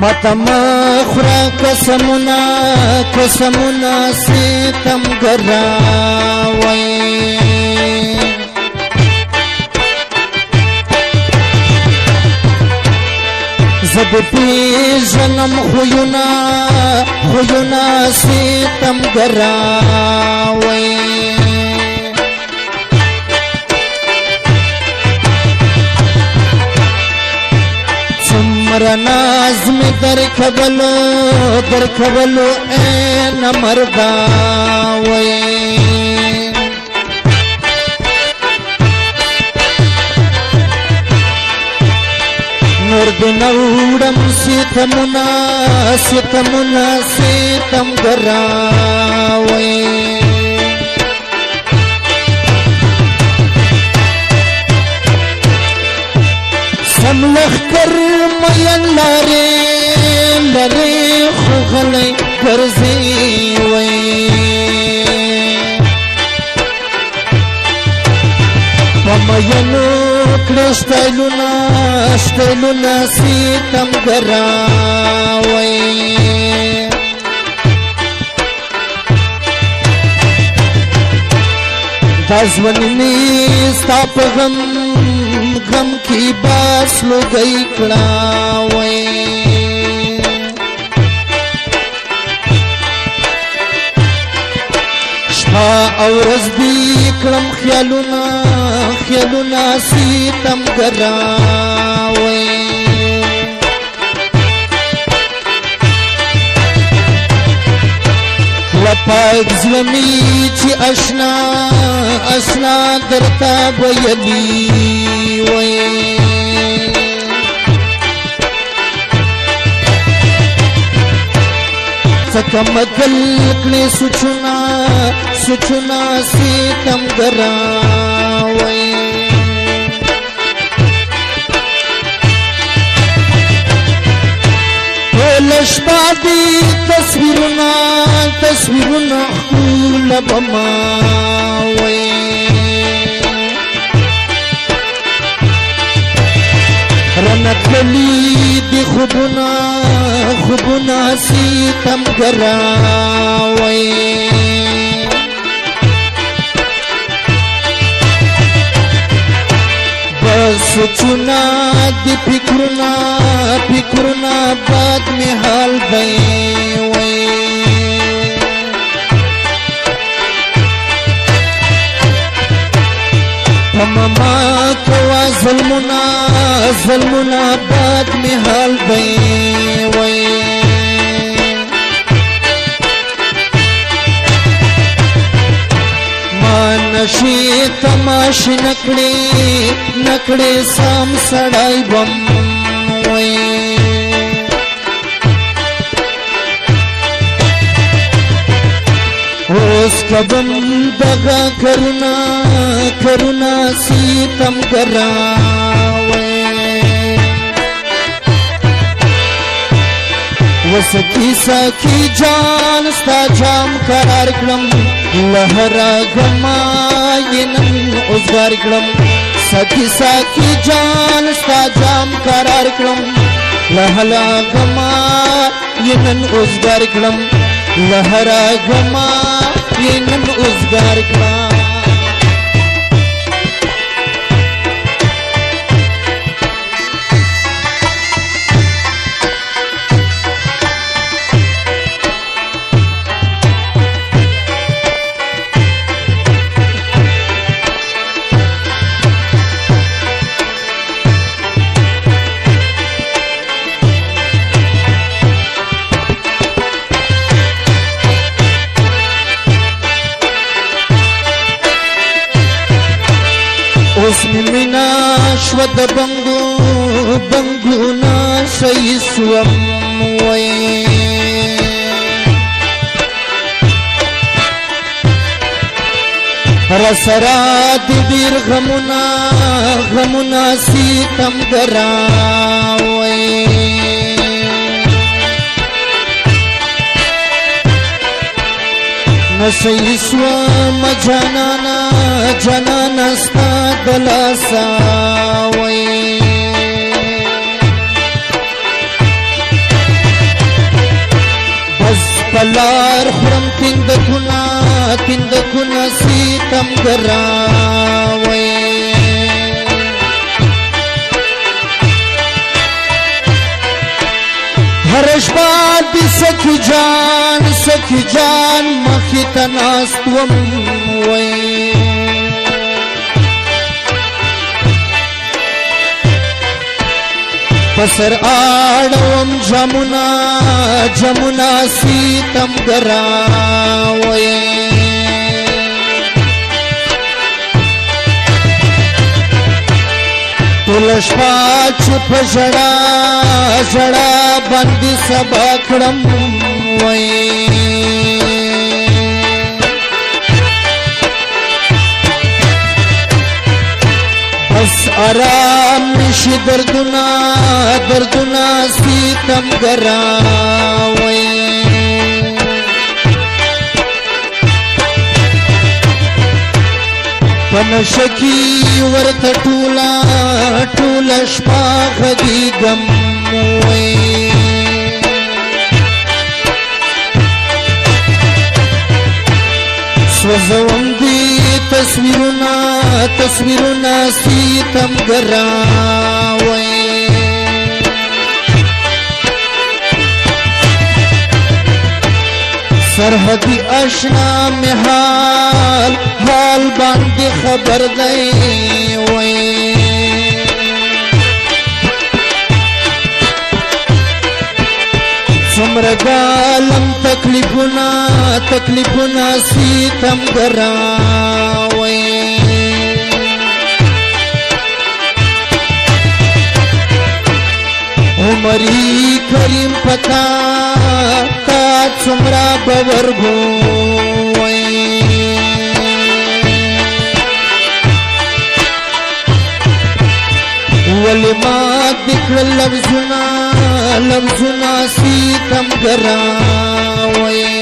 ماته خورا قسمونه ستم ګراوئ زه دې پېژنم خویونه ستم ګراوئ څومره ناز مې درکولو ای نه مردا وئ نور دې نه وړم ستم ګراوئ سم لښکر مین لرې خو غلی ګرځي وئ په مینو کړې سټایلونه ستم ګراوئ دا ژوند مې ستا په غم کی باس لګی کړاوئ شپه او ورځ دې کړم خیالونه ستم ګراوئ پاک زړه مې چې اشنا درته ویلي وئ څه کمکل کړې سوچونه ستم ګراوئ ټوله شپه دې تصویرونه ښکوله بما وئ رانه تللي دي خوبونه ستم ګراوئ بس سوچونه دي فکرونه بد مې حال دی وئ ماما کوا ظلمونه بد مې حال دی وئ ما نشي تماشې نکړې سم سړی بم وئ اوس کبم دغه کرونا ستم ګراوئ وسکی جان ستا جام قرار کړم لهرا غما ینن اوسګار کړم سکی جان ستا جام قرار کړم لهلا غما ینن اوسګار کړم لهرا غما ینن اوسګار کړم اوس مې مینا شوه د بنګونه شی سوم وئ راسره دې ډېر غمونه ستم ګراوئ نشي سوم جانانا ستا دلاسا وئ پندکونه سیتم ګراوي هر شپه دې سخي جان مخې ته ناست وم وای پسر آړوم جمنا سیتم ګراوي ټول شپه چې په ژړا باندې سبا کړم وای بس آرام نشي دردونه سیتم ګراوي پنشکی ورته ټوله شپه غږیږم وای سوځوم دې تصویرونه سیتم ګراوي سرحدي آشنا مې حال باندې خبر دی وای څومره ګالم تکلیفونه سیتم ګراوي عمرې کریم پتا تا څومره باور وای ولې ما دکړل لفظونه سیتم ګراوي